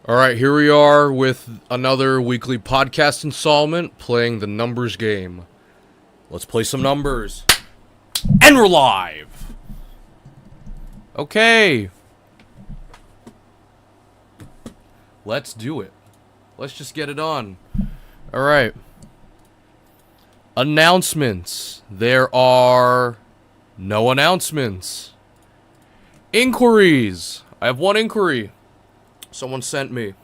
All right, here we are with another weekly podcast installment playing the numbers game. Let's play some numbers. And we're live! Okay. Let's do it. Let's just get it on. All right. Announcements. There are no announcements. Inquiries. I have one inquiry. Someone sent me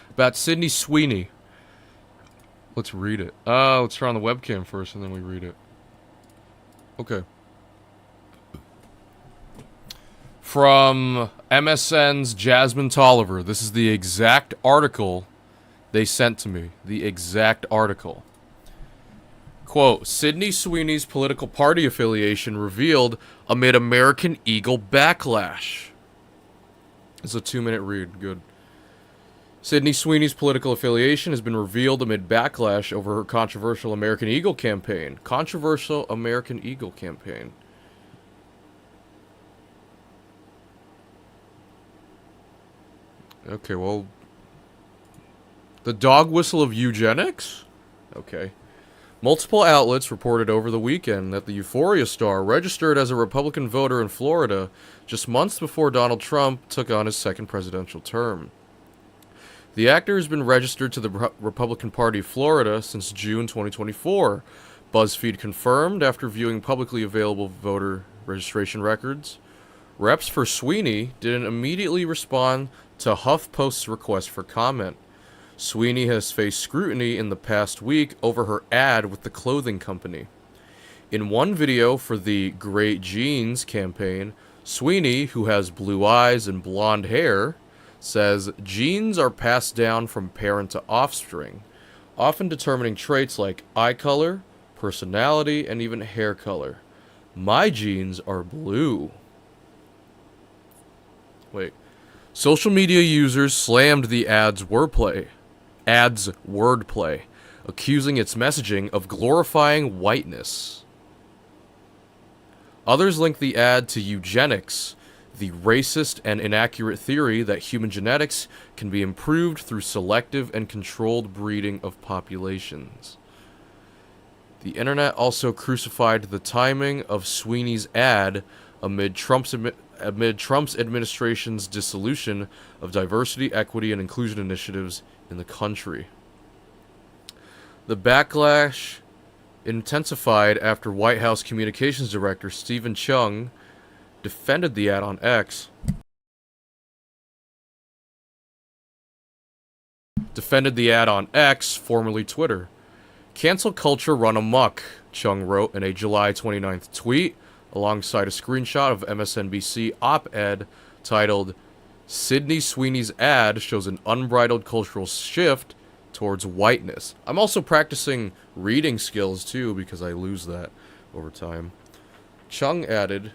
about Sydney Sweeney. Let's read it. Let's turn on the webcam first and then we read it. Okay. From MSN's Jasmine Tolliver. This is the exact article they sent to me. The exact article. Quote, Sydney Sweeney's political party affiliation revealed amid American Eagle backlash. It's a 2-minute read. Good. Sydney Sweeney's political affiliation has been revealed amid backlash over her controversial American Eagle campaign. Controversial American Eagle campaign. Okay, well... The dog whistle of eugenics? Okay. Multiple outlets reported over the weekend that the Euphoria star registered as a Republican voter in Florida just months before Donald Trump took on his second presidential term. The actor has been registered to the Republican Party of Florida since June 2024, BuzzFeed confirmed after viewing publicly available voter registration records. Reps for Sweeney didn't immediately respond to HuffPost's request for comment. Sweeney has faced scrutiny in the past week over her ad with the clothing company. In one video for the Great Genes campaign, Sweeney, who has blue eyes and blonde hair, says genes are passed down from parent to offspring, often determining traits like eye color, personality, and even hair color. My genes are blue. Wait. Social media users slammed the ad's wordplay, accusing its messaging of glorifying whiteness. Others linked the ad to eugenics, the racist and inaccurate theory that human genetics can be improved through selective and controlled breeding of populations. The internet also crucified the timing of Sweeney's ad amid Trump's administration's dissolution of diversity, equity, and inclusion initiatives in the country. The backlash intensified after White House Communications Director Stephen Chung defended the ad on X. Formerly Twitter. Cancel culture run amok, Chung wrote in a July 29th tweet, alongside a screenshot of MSNBC op-ed titled, Sydney Sweeney's ad shows an unbridled cultural shift towards whiteness. I'm also practicing reading skills too, because I lose that over time. Chung added,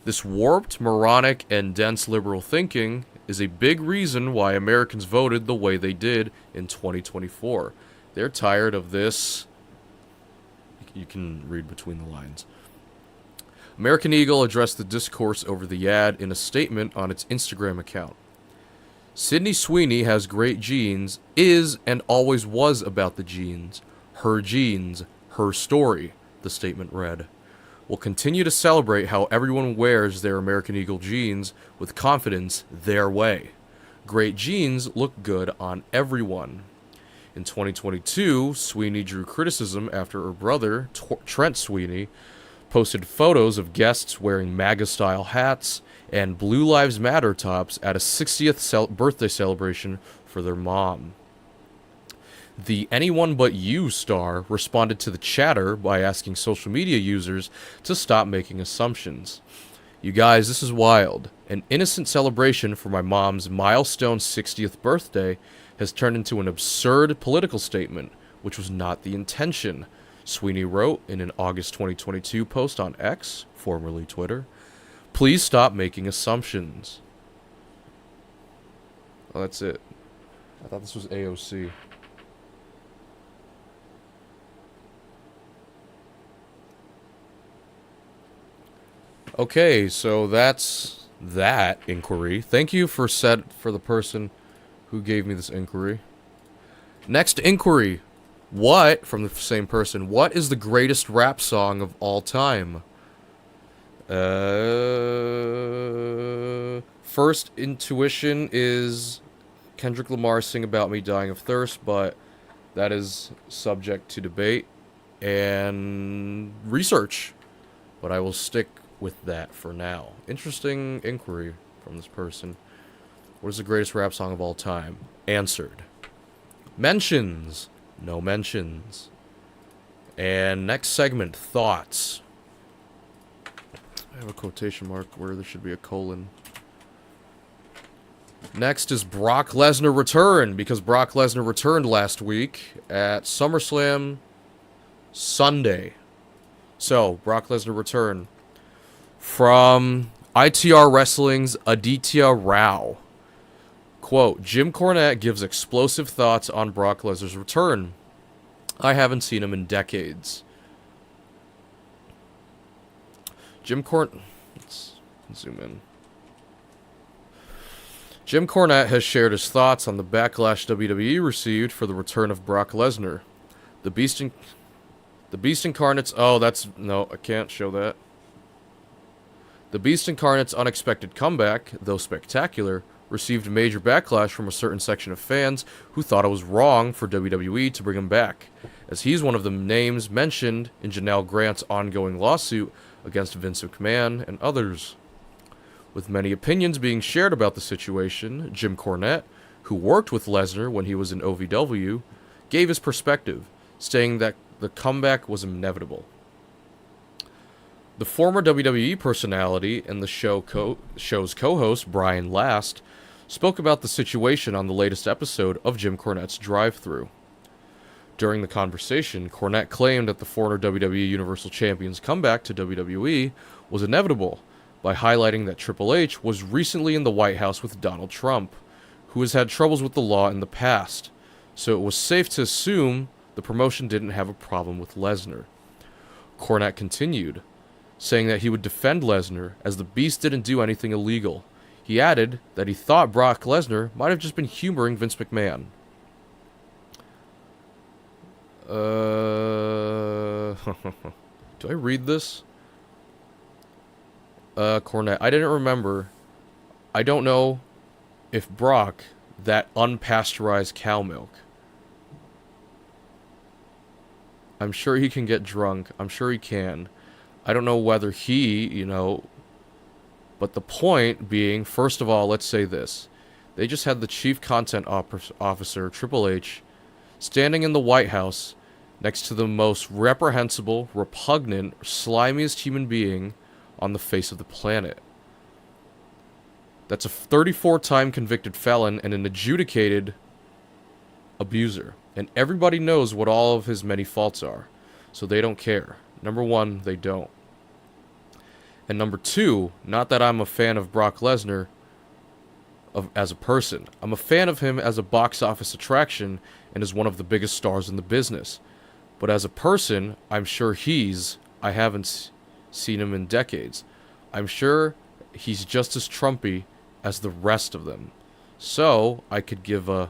this warped, moronic, and dense liberal thinking is a big reason why Americans voted the way they did in 2024. They're tired of this. You can read between the lines. American Eagle addressed the discourse over the ad in a statement on its Instagram account. Sydney Sweeney has great genes, is and always was about the genes, her story, the statement read. We'll continue to celebrate how everyone wears their American Eagle genes with confidence their way. Great genes look good on everyone. In 2022, Sweeney drew criticism after her brother, Trent Sweeney, posted photos of guests wearing MAGA-style hats and Blue Lives Matter tops at a 60th birthday celebration for their mom. The Anyone But You star responded to the chatter by asking social media users to stop making assumptions. You guys, this is wild. An innocent celebration for my mom's milestone 60th birthday has turned into an absurd political statement, which was not the intention, Sweeney wrote in an August 2022 post on X, formerly Twitter. Please stop making assumptions. Oh, that's it. I thought this was AOC. Okay, so that's that inquiry. Thank you for the person Who gave me this inquiry? Next inquiry. What, from the same person, what is the greatest rap song of all time? First intuition is Kendrick Lamar Sing About Me Dying of Thirst, but that is subject to debate and research. But I will stick with that for now. Interesting inquiry from this person. What is the greatest rap song of all time? Answered. Mentions. No mentions. And next segment, thoughts. I have a quotation mark where there should be a colon. Next is Brock Lesnar return, because Brock Lesnar returned last week at SummerSlam Sunday. So, Brock Lesnar return from ITR Wrestling's Aditya Rao. Quote, Jim Cornette gives explosive thoughts on Brock Lesnar's return. I haven't seen him in decades. Let's zoom in. Jim Cornette has shared his thoughts on the backlash WWE received for the return of Brock Lesnar. The Beast Incarnate's... Oh, that's... No, I can't show that. The Beast Incarnate's unexpected comeback, though spectacular, received major backlash from a certain section of fans who thought it was wrong for WWE to bring him back, as he's one of the names mentioned in Janelle Grant's ongoing lawsuit against Vince McMahon and others. With many opinions being shared about the situation, Jim Cornette, who worked with Lesnar when he was in OVW, gave his perspective, saying that the comeback was inevitable. The former WWE personality and the show's co-host, Brian Last, spoke about the situation on the latest episode of Jim Cornette's Drive-Thru. During the conversation, Cornette claimed that the former WWE Universal Champion's comeback to WWE was inevitable by highlighting that Triple H was recently in the White House with Donald Trump, who has had troubles with the law in the past, so it was safe to assume the promotion didn't have a problem with Lesnar. Cornette continued, saying that he would defend Lesnar as the Beast didn't do anything illegal. He added that he thought Brock Lesnar might have just been humoring Vince McMahon. Do I read this? Cornette, I didn't remember. I don't know if Brock, that unpasteurized cow milk. I'm sure he can get drunk. I'm sure he can. I don't know whether he, but the point being, first of all, let's say this. They just had the chief content officer, Triple H, standing in the White House next to the most reprehensible, repugnant, slimiest human being on the face of the planet. That's a 34-time convicted felon and an adjudicated abuser. And everybody knows what all of his many faults are. So they don't care. Number one, they don't. And number two, not that I'm a fan of Brock Lesnar as a person. I'm a fan of him as a box office attraction and as one of the biggest stars in the business. But as a person, I'm sure I haven't seen him in decades. I'm sure he's just as Trumpy as the rest of them. So, I could give a...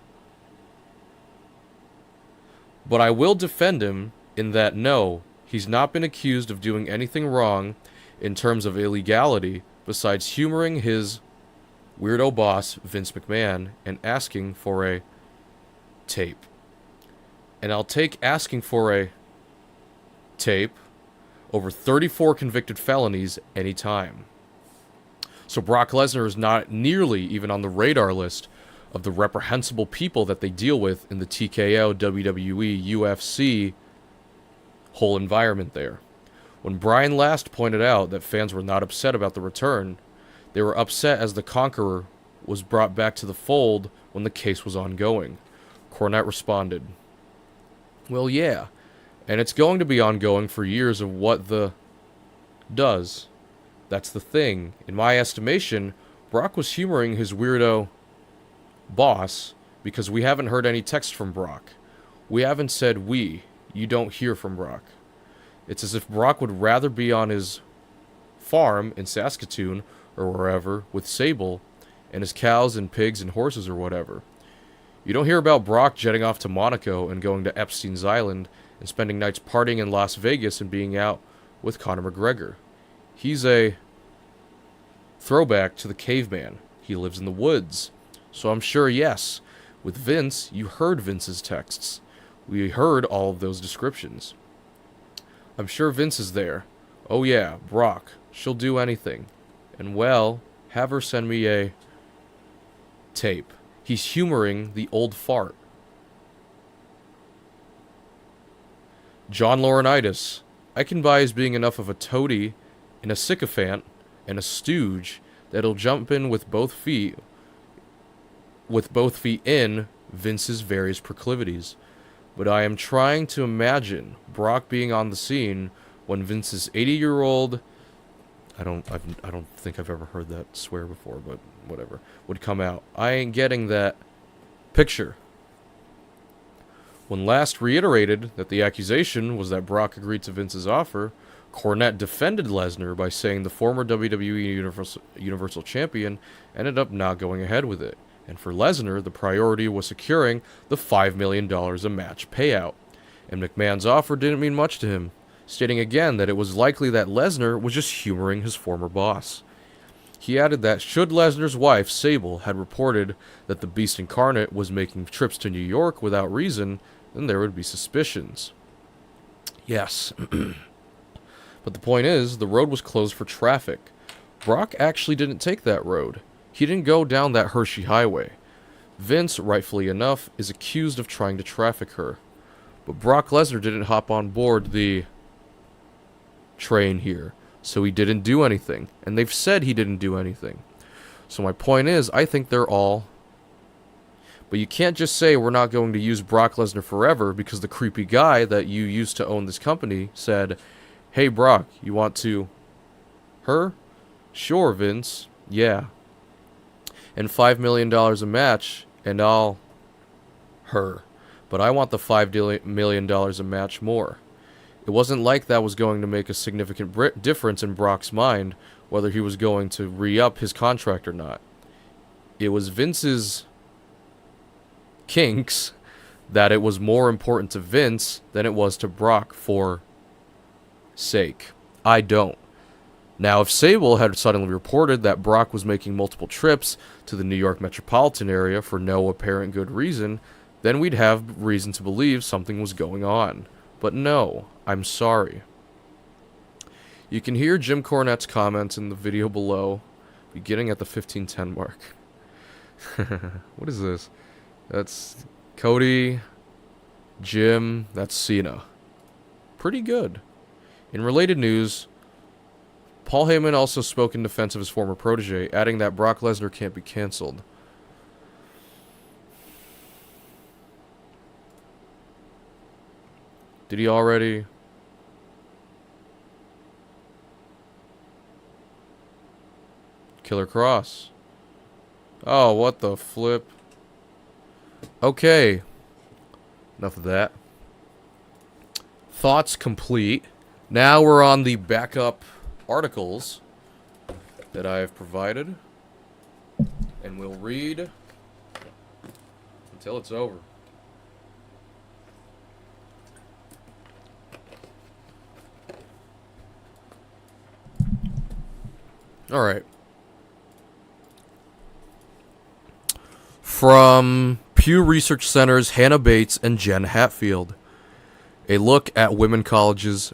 But I will defend him in that no, he's not been accused of doing anything wrong in terms of illegality besides humoring his weirdo boss, Vince McMahon, and asking for a tape. And I'll take asking for a tape over 34 convicted felonies anytime. So Brock Lesnar is not nearly even on the radar list of the reprehensible people that they deal with in the TKO, WWE, UFC whole environment there. When Brian Last pointed out that fans were not upset about the return, they were upset as the Conqueror was brought back to the fold when the case was ongoing. Cornette responded, well, yeah, and it's going to be ongoing for years of what the does. That's the thing. In my estimation, Brock was humoring his weirdo boss because we haven't heard any text from Brock. We haven't said we. You don't hear from Brock. It's as if Brock would rather be on his farm in Saskatoon or wherever with Sable and his cows and pigs and horses or whatever. You don't hear about Brock jetting off to Monaco and going to Epstein's Island and spending nights partying in Las Vegas and being out with Conor McGregor. He's a throwback to the caveman. He lives in the woods. So I'm sure, yes, with Vince, you heard Vince's texts. We heard all of those descriptions. I'm sure Vince is there. Oh yeah, Brock. She'll do anything. And well, have her send me a tape. He's humoring the old fart. John Laurinaitis. I can buy as being enough of a toady and a sycophant and a stooge that he'll jump in with both feet in Vince's various proclivities. But I am trying to imagine Brock being on the scene when Vince's 80-year-old, I don't think I've ever heard that swear before, but whatever, would come out. I ain't getting that picture. When last reiterated that the accusation was that Brock agreed to Vince's offer, Cornette defended Lesnar by saying the former WWE Universal Champion ended up not going ahead with it. And for Lesnar, the priority was securing the $5 million a match payout. And McMahon's offer didn't mean much to him, stating again that it was likely that Lesnar was just humoring his former boss. He added that should Lesnar's wife, Sable, had reported that the Beast Incarnate was making trips to New York without reason, then there would be suspicions. Yes. But the point is, the road was closed for traffic. Brock actually didn't take that road. He didn't go down that Hershey Highway. Vince, rightfully enough, is accused of trying to traffic her. But Brock Lesnar didn't hop on board the train here, so he didn't do anything. And they've said he didn't do anything. So my point is, I think they're all... But you can't just say we're not going to use Brock Lesnar forever because the creepy guy that you used to own this company said, hey Brock, you want to... Her? Sure, Vince. Yeah. And $5 million a match, and I'll... Her. But I want the $5 million a match more. It wasn't like that was going to make a significant difference in Brock's mind, whether he was going to re-up his contract or not. It was Vince's kinks that it was more important to Vince than it was to Brock for sake. I don't. Now, if Sable had suddenly reported that Brock was making multiple trips to the New York metropolitan area for no apparent good reason, then we'd have reason to believe something was going on. But no, I'm sorry. You can hear Jim Cornette's comments in the video below, beginning at the 15:10 mark. What is this? That's Cody, Jim, that's Cena. Pretty good. In related news, Paul Heyman also spoke in defense of his former protege, adding that Brock Lesnar can't be cancelled. Did he already? Killer Cross. Oh, what the flip. Okay. Enough of that. Thoughts complete. Now we're on the backup articles that I have provided. And we'll read until it's over. Alright. From Pew Research Center's Hannah Bates and Jen Hatfield. A look at women's colleges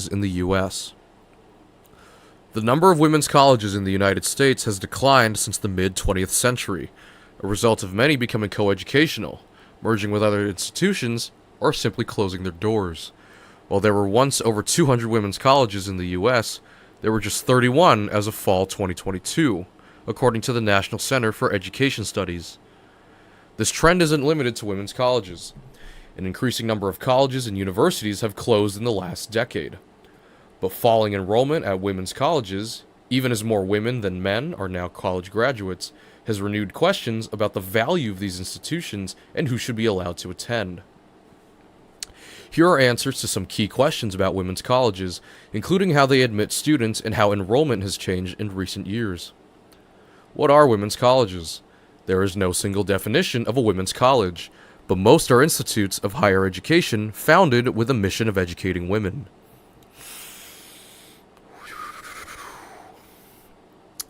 in the U.S. The number of women's colleges in the United States has declined since the mid-20th century, a result of many becoming coeducational, merging with other institutions, or simply closing their doors. While there were once over 200 women's colleges in the U.S., there were just 31 as of fall 2022, according to the National Center for Education Studies. This trend isn't limited to women's colleges. An increasing number of colleges and universities have closed in the last decade. But falling enrollment at women's colleges, even as more women than men are now college graduates, has renewed questions about the value of these institutions and who should be allowed to attend. Here are answers to some key questions about women's colleges, including how they admit students and how enrollment has changed in recent years. What are women's colleges? There is no single definition of a women's college, but most are institutes of higher education founded with a mission of educating women.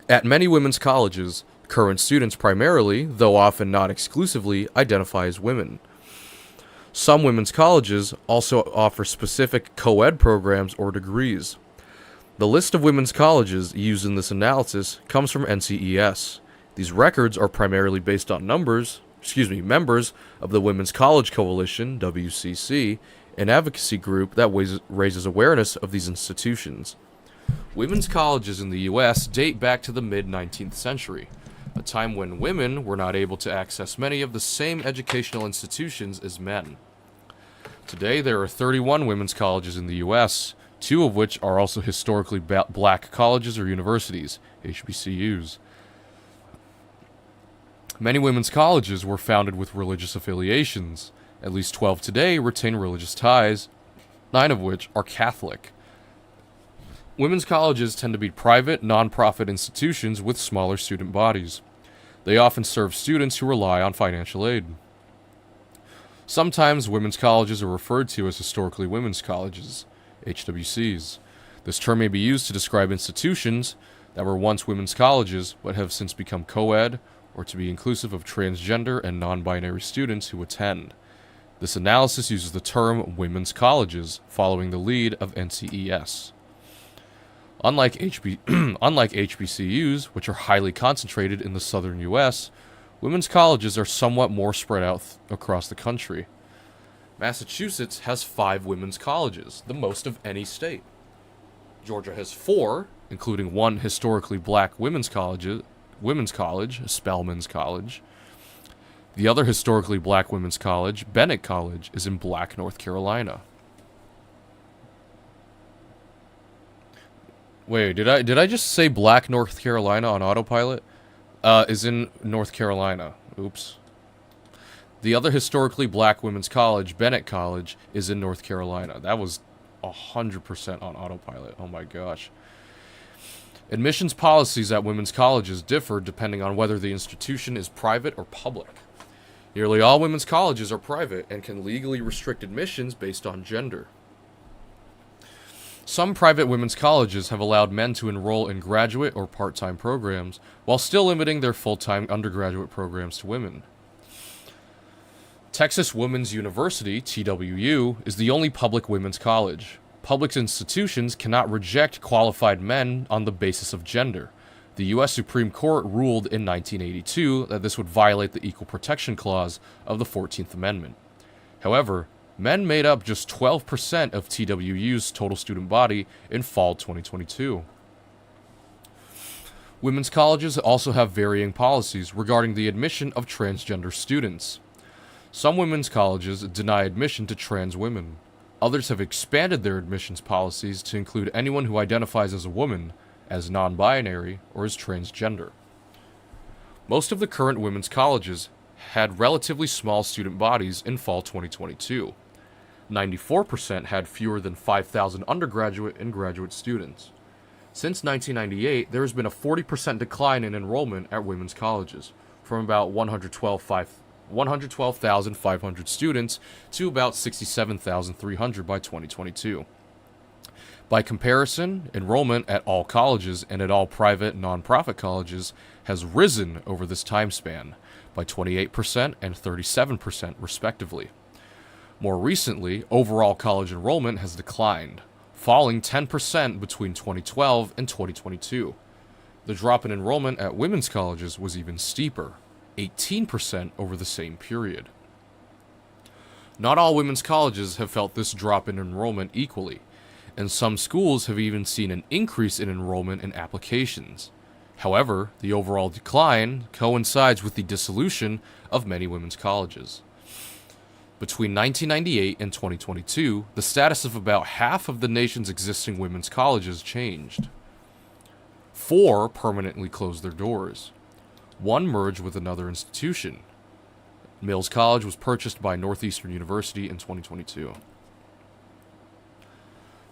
At many women's colleges, current students primarily, though often not exclusively, identify as women. Some women's colleges also offer specific co-ed programs or degrees. The list of women's colleges used in this analysis comes from NCES. These records are primarily based on members of the Women's College Coalition, WCC, an advocacy group that raises awareness of these institutions. Women's colleges in the U.S. date back to the mid-19th century, a time when women were not able to access many of the same educational institutions as men. Today, there are 31 women's colleges in the U.S., 2 of which are also historically black colleges or universities, HBCUs. Many women's colleges were founded with religious affiliations. At least 12 today retain religious ties, 9 of which are Catholic. Women's colleges tend to be private, non-profit institutions with smaller student bodies. They often serve students who rely on financial aid. Sometimes women's colleges are referred to as historically women's colleges, HWCs. This term may be used to describe institutions that were once women's colleges but have since become co-ed or to be inclusive of transgender and non-binary students who attend. This analysis uses the term women's colleges, following the lead of NCES. Unlike HBCUs, which are highly concentrated in the southern U.S., women's colleges are somewhat more spread out across the country. Massachusetts has 5 women's colleges, the most of any state. Georgia has 4, including 1 historically black women's college, Spelman's College. The other historically black women's college, Bennett College, is in Black, North Carolina. Wait, did I just say Black, North Carolina on autopilot? Is in North Carolina. Oops. The other historically black women's college, Bennett College, is in North Carolina. That was 100% on autopilot. Oh my gosh. Admissions policies at women's colleges differ depending on whether the institution is private or public. Nearly all women's colleges are private and can legally restrict admissions based on gender. Some private women's colleges have allowed men to enroll in graduate or part-time programs while still limiting their full-time undergraduate programs to women. Texas Women's University, TWU, is the only public women's college. Public institutions cannot reject qualified men on the basis of gender. The U.S. Supreme Court ruled in 1982 that this would violate the Equal Protection Clause of the 14th Amendment. However, men made up just 12% of TWU's total student body in fall 2022. Women's colleges also have varying policies regarding the admission of transgender students. Some women's colleges deny admission to trans women. Others have expanded their admissions policies to include anyone who identifies as a woman, as non-binary, or as transgender. Most of the current women's colleges had relatively small student bodies in fall 2022. 94% had fewer than 5,000 undergraduate and graduate students. Since 1998, there has been a 40% decline in enrollment at women's colleges, from about 112,500 students to about 67,300 by 2022. By comparison, enrollment at all colleges and at all private nonprofit colleges has risen over this time span by 28% and 37% respectively. More recently, overall college enrollment has declined, falling 10% between 2012 and 2022. The drop in enrollment at women's colleges was even steeper, 18% over the same period. Not all women's colleges have felt this drop in enrollment equally, and some schools have even seen an increase in enrollment and applications. However, the overall decline coincides with the dissolution of many women's colleges. Between 1998 and 2022, the status of about half of the nation's existing women's colleges changed. 4 permanently closed their doors. 1 merged with another institution. Mills College was purchased by Northeastern University in 2022.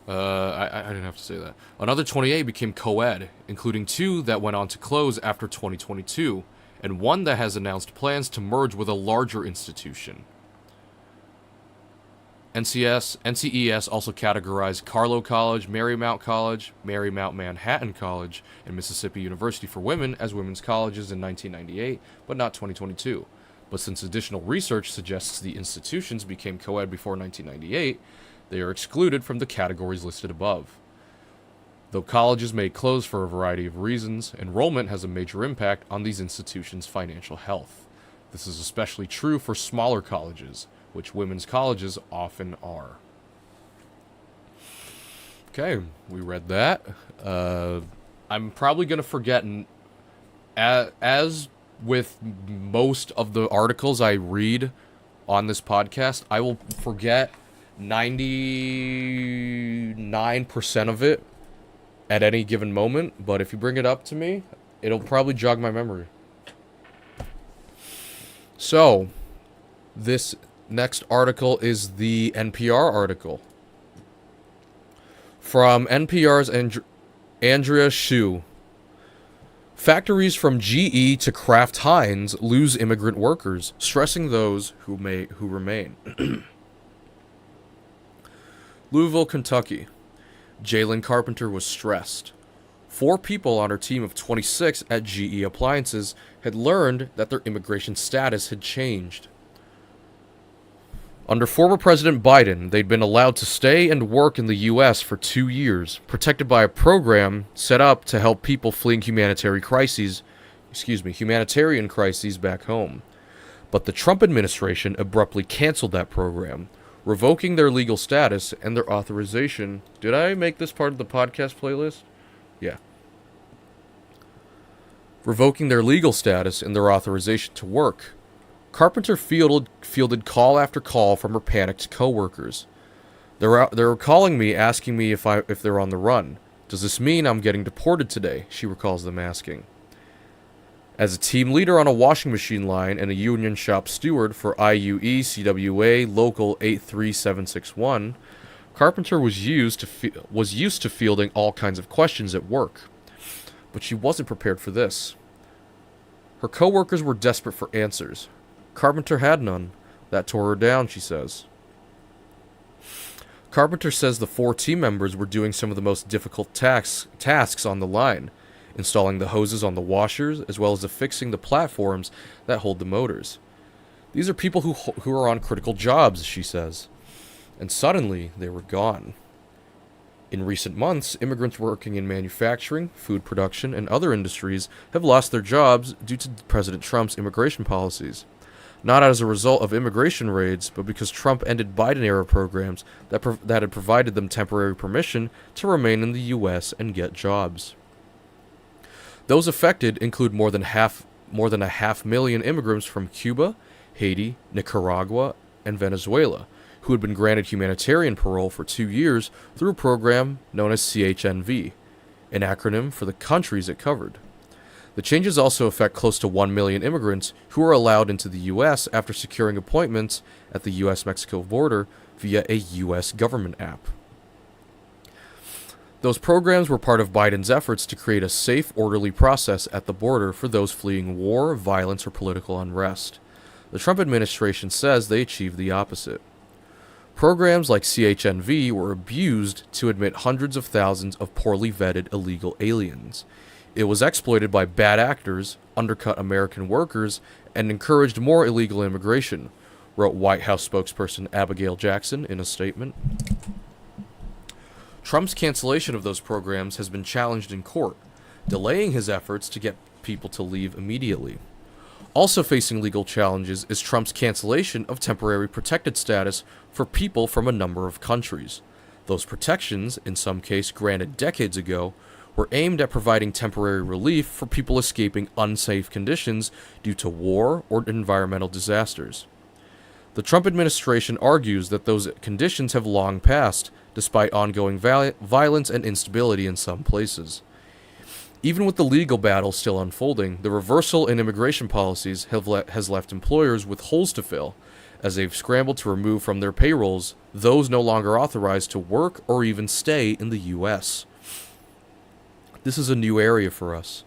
I didn't have to say that. Another 28 became co-ed, including 2 that went on to close after 2022, and one that has announced plans to merge with a larger institution. NCES also categorized Carlow College, Marymount Manhattan College, and Mississippi University for Women as women's colleges in 1998, but not 2022. But since additional research suggests the institutions became co-ed before 1998, they are excluded from the categories listed above. Though colleges may close for a variety of reasons, enrollment has a major impact on these institutions' financial health. This is especially true for smaller colleges, which women's colleges often are. Okay, we read that. I'm probably going to forget, as with most of the articles I read on this podcast, I will forget 99% of it at any given moment, but if you bring it up to me, it'll probably jog my memory. So, this next article is the NPR article. From NPR's Andrea Hsu. Factories from GE to Kraft Heinz lose immigrant workers, stressing those who remain. Louisville, Kentucky. Jalen Carpenter was stressed. 4 people on her team of 26 at GE Appliances had learned that their immigration status had changed. Under former President Biden, they'd been allowed to stay and work in the U.S. for 2 years, protected by a program set up to help people fleeing humanitarian crises back home. But the Trump administration abruptly canceled that program, revoking their legal status and their authorization. Did I make this part of the podcast playlist? Yeah. Revoking their legal status and their authorization to work. Carpenter fielded call after call from her panicked coworkers. They were calling me, asking me if they're on the run. Does this mean I'm getting deported today? She recalls them asking. As a team leader on a washing machine line and a union shop steward for IUE CWA Local 83761, Carpenter was used to fielding all kinds of questions at work. But she wasn't prepared for this. Her coworkers were desperate for answers. Carpenter had none. That tore her down, she says. Carpenter says the 4 team members were doing some of the most difficult tasks on the line, installing the hoses on the washers, as well as affixing the platforms that hold the motors. These are people who are on critical jobs, she says. And suddenly, they were gone. In recent months, immigrants working in manufacturing, food production, and other industries have lost their jobs due to President Trump's immigration policies. Not as a result of immigration raids, but because Trump ended Biden-era programs that had provided them temporary permission to remain in the U.S. and get jobs. Those affected include more than a 500,000 immigrants from Cuba, Haiti, Nicaragua, and Venezuela, who had been granted humanitarian parole for 2 years through a program known as CHNV, an acronym for the countries it covered. The changes also affect close to 1 million immigrants who are allowed into the U.S. after securing appointments at the U.S.-Mexico border via a U.S. government app. Those programs were part of Biden's efforts to create a safe, orderly process at the border for those fleeing war, violence, or political unrest. The Trump administration says they achieved the opposite. Programs like CHNV were abused to admit hundreds of thousands of poorly vetted illegal aliens. It was exploited by bad actors, undercut American workers, and encouraged more illegal immigration, wrote White House spokesperson Abigail Jackson in a statement. Trump's cancellation of those programs has been challenged in court, delaying his efforts to get people to leave immediately. Also facing legal challenges is Trump's cancellation of temporary protected status for people from a number of countries. Those protections, in some case granted decades ago, were aimed at providing temporary relief for people escaping unsafe conditions due to war or environmental disasters. The Trump administration argues that those conditions have long passed, despite ongoing violence and instability in some places. Even with the legal battle still unfolding, the reversal in immigration policies has left employers with holes to fill, as they've scrambled to remove from their payrolls those no longer authorized to work or even stay in the U.S. This is a new area for us.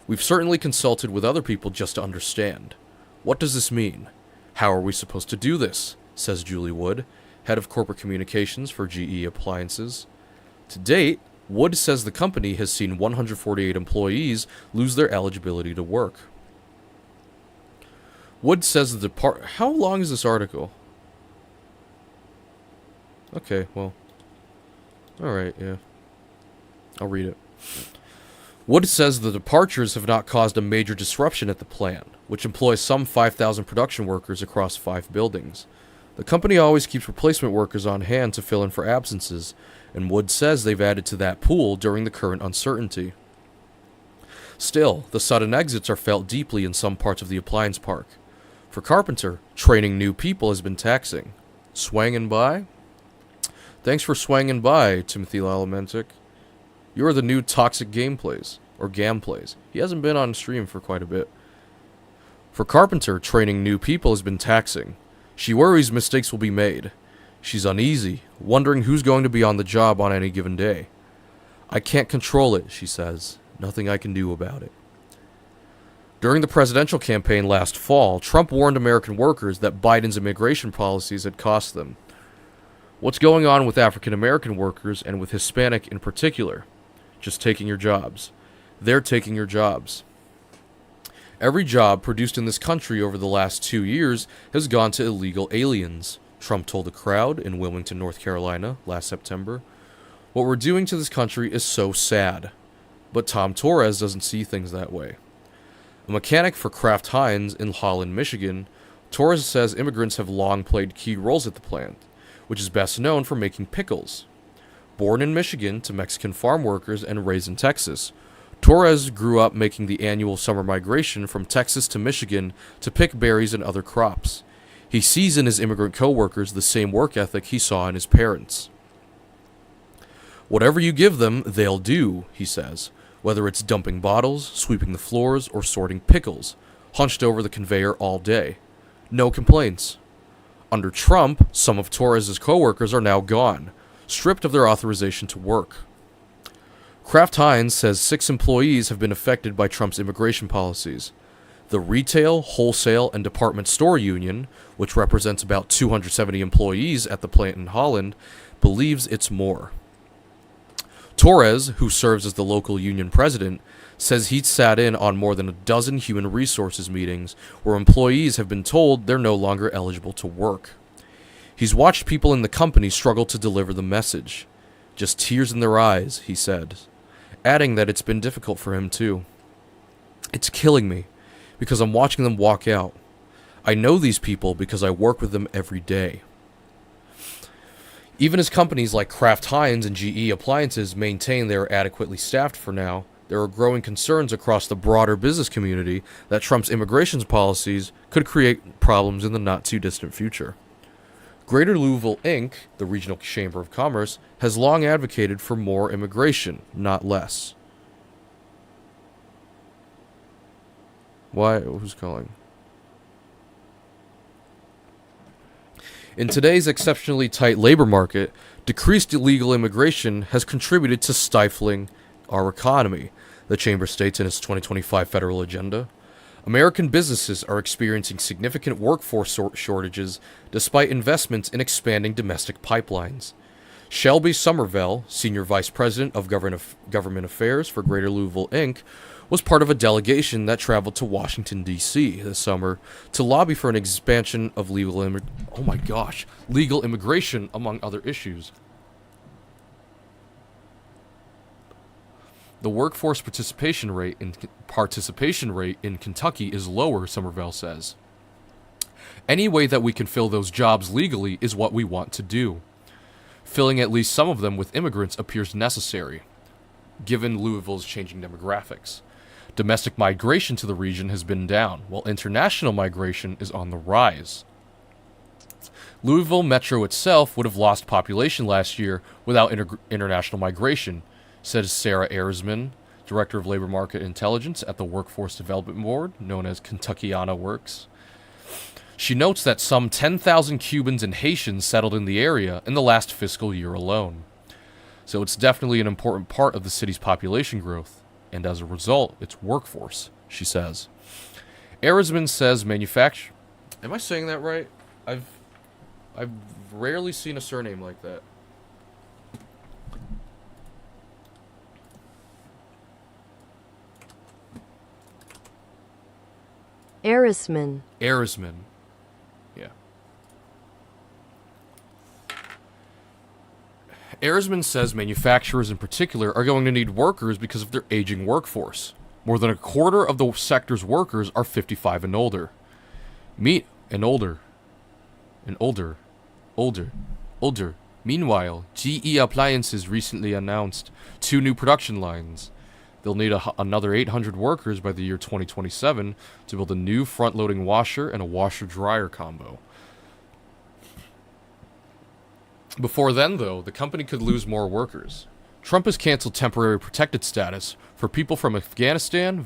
We've certainly consulted with other people just to understand. What does this mean? How are we supposed to do this? Says Julie Wood, head of corporate communications for GE Appliances. To date, Wood says the company has seen 148 employees lose their eligibility to work. Wood says the How long is this article? Okay, well. Alright, yeah. I'll read it. Wood says the departures have not caused a major disruption at the plant, which employs some 5,000 production workers across 5 buildings. The company always keeps replacement workers on hand to fill in for absences, and Wood says they've added to that pool during the current uncertainty. Still, the sudden exits are felt deeply in some parts of the appliance park. For Carpenter, training new people has been taxing. Swangin' by? Thanks for swangin' by, Timothy Lalamantic. You are the new toxic gameplays, or gamplays. He hasn't been on stream for quite a bit. For Carpenter, training new people has been taxing. She worries mistakes will be made. She's uneasy, wondering who's going to be on the job on any given day. I can't control it, she says. Nothing I can do about it. During the presidential campaign last fall, Trump warned American workers that Biden's immigration policies had cost them. What's going on with African American workers and with Hispanic in particular? Just taking your jobs. They're taking your jobs. Every job produced in this country over the last 2 years has gone to illegal aliens, Trump told the crowd in Wilmington, North Carolina, last September. What we're doing to this country is so sad. But Tom Torres doesn't see things that way. A mechanic for Kraft Heinz in Holland, Michigan, Torres says immigrants have long played key roles at the plant, which is best known for making pickles. Born in Michigan to Mexican farm workers and raised in Texas, Torres grew up making the annual summer migration from Texas to Michigan to pick berries and other crops. He sees in his immigrant co-workers the same work ethic he saw in his parents. Whatever you give them, they'll do, he says, whether it's dumping bottles, sweeping the floors, or sorting pickles, hunched over the conveyor all day. No complaints. Under Trump, some of Torres' co-workers are now gone, stripped of their authorization to work. Kraft Heinz says 6 employees have been affected by Trump's immigration policies. The Retail, Wholesale, and Department Store Union, which represents about 270 employees at the plant in Holland, believes it's more. Torres, who serves as the local union president, says he'd sat in on more than a dozen human resources meetings where employees have been told they're no longer eligible to work. He's watched people in the company struggle to deliver the message. Just tears in their eyes, he said, adding that it's been difficult for him too. It's killing me, because I'm watching them walk out. I know these people because I work with them every day. Even as companies like Kraft Heinz and GE Appliances maintain they are adequately staffed for now, there are growing concerns across the broader business community that Trump's immigration policies could create problems in the not-too-distant future. Greater Louisville, Inc., the regional chamber of commerce, has long advocated for more immigration, not less. Why? Who's calling? In today's exceptionally tight labor market, decreased illegal immigration has contributed to stifling our economy, the chamber states in its 2025 federal agenda. American businesses are experiencing significant workforce shortages despite investments in expanding domestic pipelines. Shelby Somerville, Senior Vice President of Government Affairs for Greater Louisville, Inc., was part of a delegation that traveled to Washington, D.C. this summer to lobby for an expansion of legal immigration, among other issues. The workforce participation rate in Kentucky is lower, Somerville says. Any way that we can fill those jobs legally is what we want to do. Filling at least some of them with immigrants appears necessary, given Louisville's changing demographics. Domestic migration to the region has been down, while international migration is on the rise. Louisville Metro itself would have lost population last year without international migration, says Sarah Erzman, Director of Labor Market Intelligence at the Workforce Development Board, known as Kentuckiana Works. She notes that some 10,000 Cubans and Haitians settled in the area in the last fiscal year alone. So it's definitely an important part of the city's population growth. and as a result, its workforce, she says. Arisman says manufacture... Am I saying that right? I've rarely seen a surname like that. Arisman. Arisman. Yeah. Arisman says manufacturers in particular are going to need workers because of their aging workforce. More than a quarter of the sector's workers are 55 and older. Older. Meanwhile, GE Appliances recently announced 2 new production lines. They'll need another 800 workers by the year 2027 to build a new front-loading washer and a washer-dryer combo. Before then, though, the company could lose more workers. Trump has canceled temporary protected status for people from Afghanistan,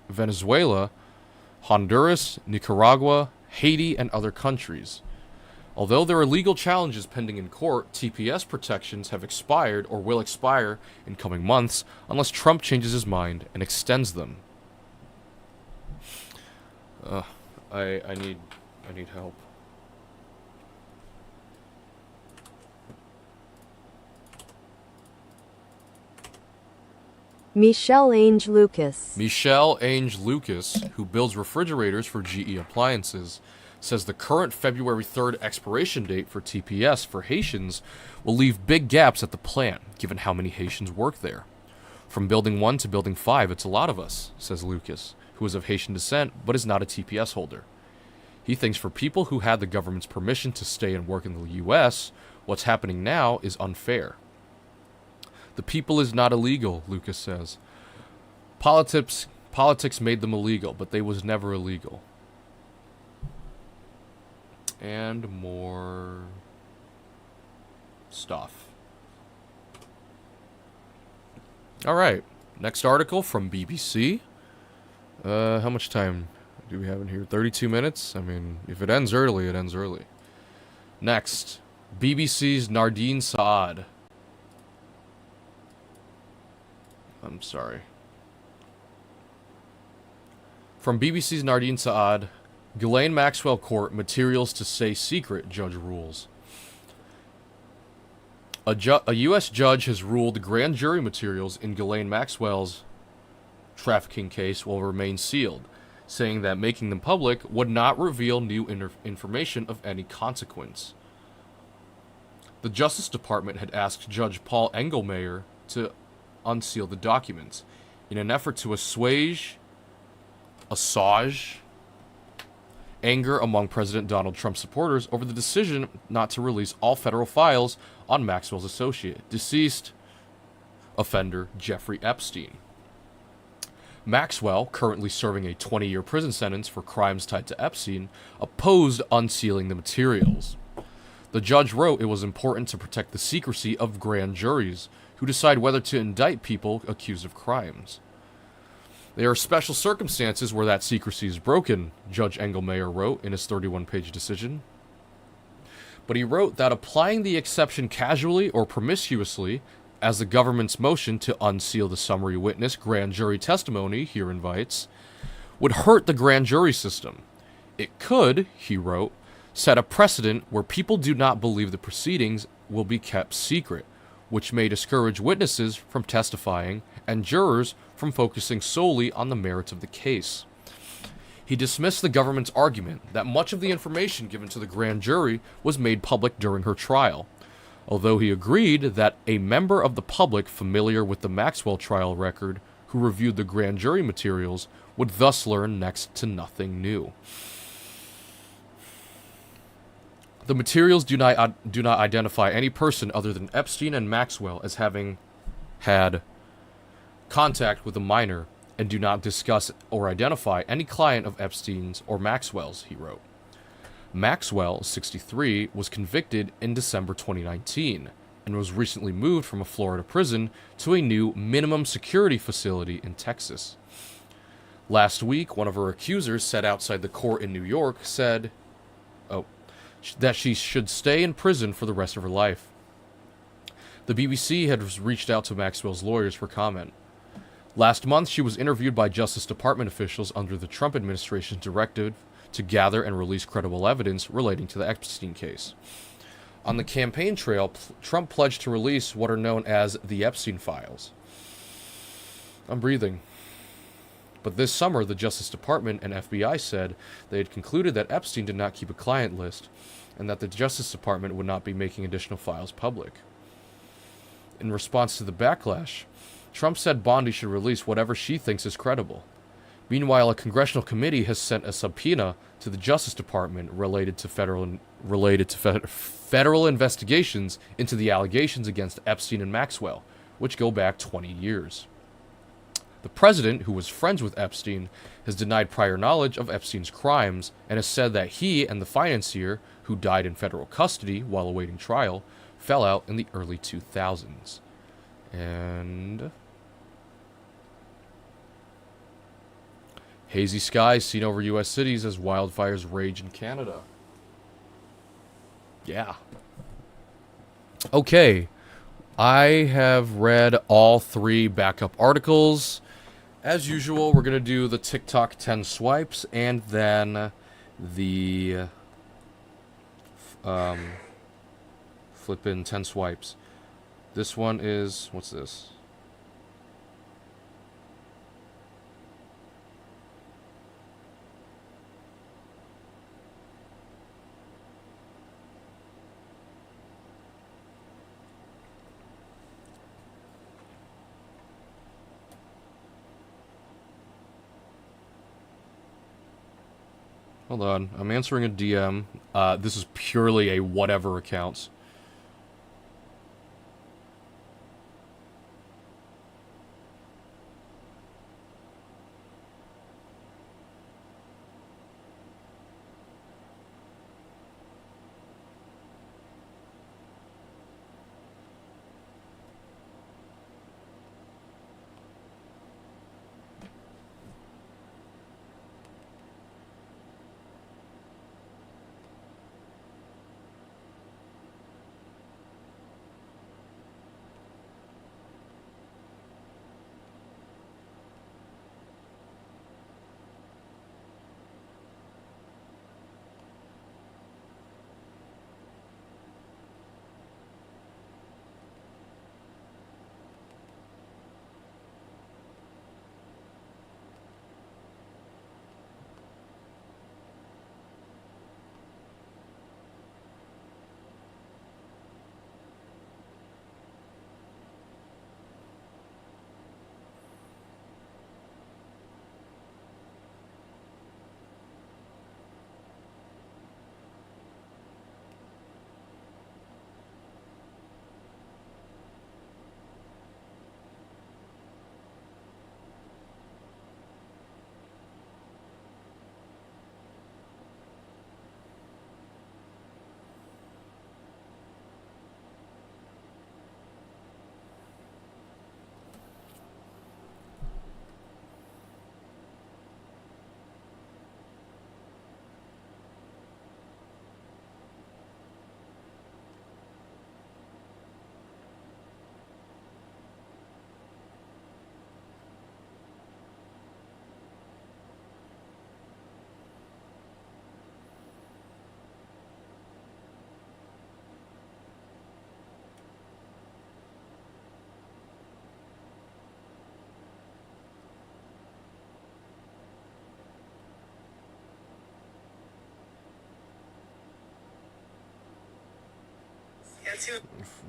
Venezuela, Honduras, Nicaragua, Haiti, and other countries. Although there are legal challenges pending in court, TPS protections have expired or will expire in coming months unless Trump changes his mind and extends them. I need help. Michelle Ainge Lucas. Michelle Ainge Lucas, who builds refrigerators for GE Appliances, says the current February 3rd expiration date for TPS for Haitians will leave big gaps at the plant, given how many Haitians work there. From Building 1 to Building 5, it's a lot of us, says Lucas, who is of Haitian descent but is not a TPS holder. He thinks for people who had the government's permission to stay and work in the U.S., what's happening now is unfair. The people is not illegal, Lucas says. Politics made them illegal, but they was never illegal. And more stuff. Alright, next article from BBC. How much time do we have in here? 32 minutes? I mean, if it ends early, it ends early. Next, BBC's Nardine Saad. I'm sorry. From BBC's Nardine Saad, Ghislaine Maxwell Court, materials to stay secret, judge rules. A U.S. judge has ruled grand jury materials in Ghislaine Maxwell's trafficking case will remain sealed, saying that making them public would not reveal new information of any consequence. The Justice Department had asked Judge Paul Engelmayer to unseal the documents in an effort to assuage anger among President Donald Trump supporters over the decision not to release all federal files on Maxwell's associate, deceased offender Jeffrey Epstein. Maxwell, currently serving a 20-year prison sentence for crimes tied to Epstein, opposed unsealing the materials. The judge wrote it was important to protect the secrecy of grand juries, who decide whether to indict people accused of crimes. There are special circumstances where that secrecy is broken, Judge Engelmayer wrote in his 31-page decision. But he wrote that applying the exception casually or promiscuously, as the government's motion to unseal the summary witness grand jury testimony here invites, would hurt the grand jury system. It could, he wrote, set a precedent where people do not believe the proceedings will be kept secret, which may discourage witnesses from testifying and jurors from focusing solely on the merits of the case. He dismissed the government's argument that much of the information given to the grand jury was made public during her trial, although he agreed that a member of the public familiar with the Maxwell trial record who reviewed the grand jury materials would thus learn next to nothing new. The materials do not identify any person other than Epstein and Maxwell as having had contact with a minor, and do not discuss or identify any client of Epstein's or Maxwell's, he wrote. Maxwell, 63, was convicted in December 2019 and was recently moved from a Florida prison to a new minimum security facility in Texas. Last week, one of her accusers said outside the court in New York said that she should stay in prison for the rest of her life. The BBC had reached out to Maxwell's lawyers for comment. Last month, she was interviewed by Justice Department officials under the Trump administration's directive to gather and release credible evidence relating to the Epstein case. On the campaign trail, Trump pledged to release what are known as the Epstein files. I'm breathing. But this summer, the Justice Department and FBI said they had concluded that Epstein did not keep a client list and that the Justice Department would not be making additional files public. In response to the backlash, Trump said Bondi should release whatever she thinks is credible. Meanwhile, a congressional committee has sent a subpoena to the Justice Department related to federal investigations into the allegations against Epstein and Maxwell, which go back 20 years. The president, who was friends with Epstein, has denied prior knowledge of Epstein's crimes and has said that he and the financier, who died in federal custody while awaiting trial, fell out in the early 2000s. And hazy skies seen over U.S. cities as wildfires rage in Canada. Yeah. Okay. I have read all 3 backup articles. As usual, we're going to do the TikTok 10 swipes and then the flippin' 10 swipes. This one is, what's this? Hold on, I'm answering a DM. This is purely a whatever account.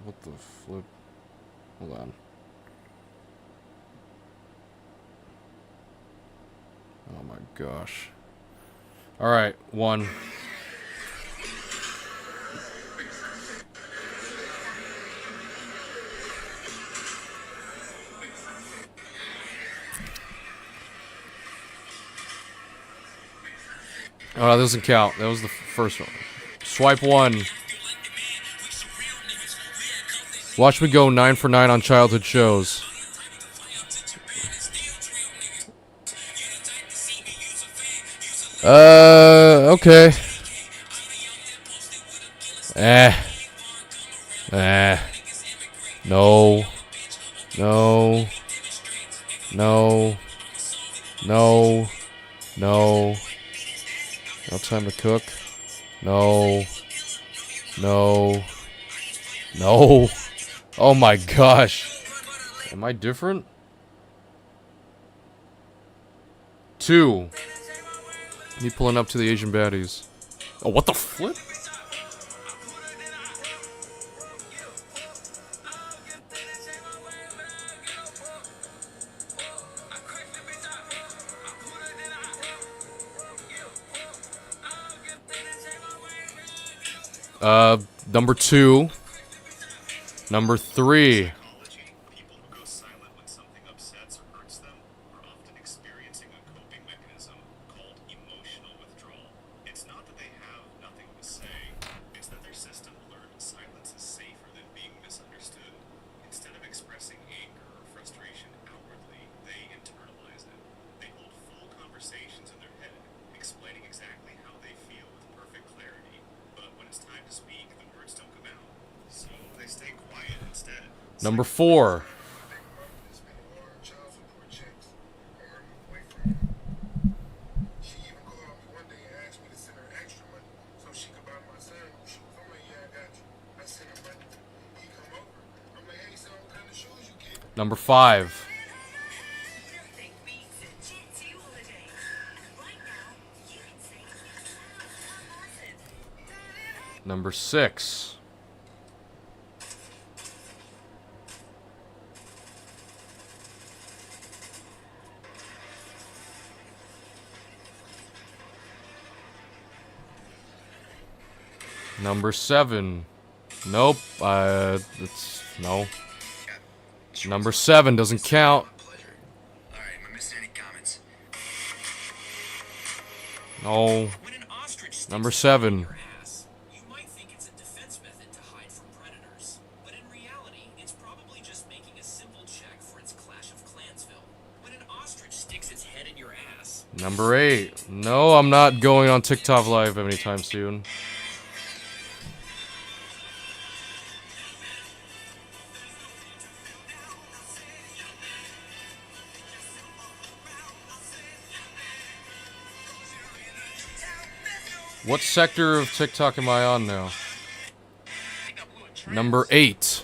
What the flip? Hold on. Oh my gosh. Alright, 1. Oh, that doesn't count. That was the first one. Swipe 1. Watch me go 9 for 9 on childhood shows. Okay. No. No. No. No. No. No time to cook. No. No. No. Oh my gosh. Am I different? 2. Me pulling up to the Asian baddies. Oh, what the flip? Number 2. Number 3. People who go silent when something upsets or hurts them are often experiencing a coping mechanism called emotional withdrawal. It's not that they have nothing to say, it's that their system learned silence is safer than being misunderstood. Instead of expressing anger or frustration outwardly, they internalize it. They hold full conversations in their head, explaining exactly how they feel with perfect clarity. But when it's time to speak, the words don't come out. So they stay quiet instead. Number 4. Number 5. Number 6. Number 7. Nope. It's no. Number 7 doesn't count. Alright, am I missing any comments? No. When an ostrich sticks Number its 7. head in your ass, you might think it's a defense method to hide from predators. But in reality, it's probably just making a simple check for its Clash of Clansville. When an ostrich sticks its head in your ass, Number 8. No, I'm not going on TikTok live anytime soon. What sector of TikTok am I on now? Number 8.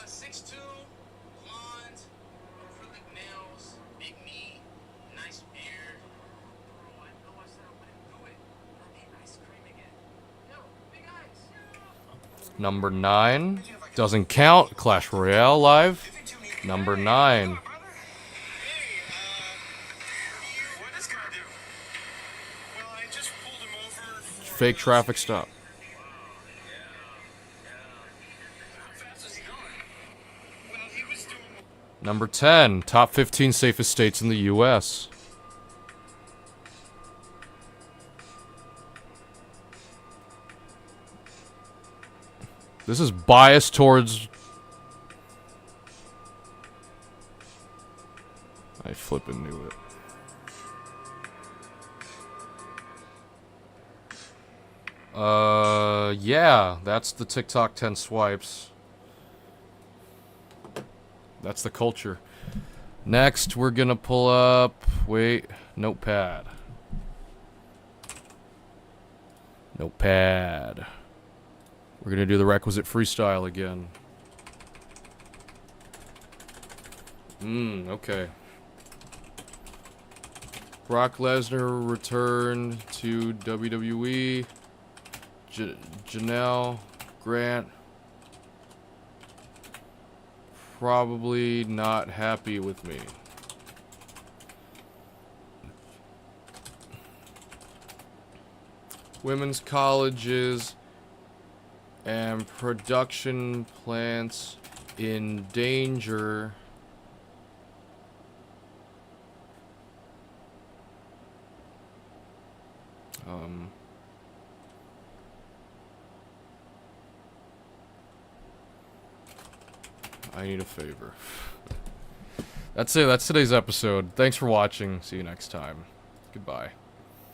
6'2", blonde, acrylic nails, big knee, nice beard. Oh, I know I said I wouldn't do it. I'll eat ice cream again. Yo, big eyes. Number 9. Doesn't count. Clash Royale live. Number 9. What this guy do? Well, I just pulled him over for... Fake traffic stop. How fast is he going? Well, he was doing... Number 10. Top 15 safest states in the U.S. This is biased towards... I flippin' knew it. Yeah, that's the TikTok 10 swipes. That's the culture. Next, we're gonna pull up... Wait, notepad. Notepad. We're gonna do the requisite freestyle again. Okay. Brock Lesnar returned to WWE. Janelle Grant probably not happy with me. Women's colleges and production plants in danger. I need a favor. That's it. That's today's episode. Thanks for watching. See you next time. Goodbye.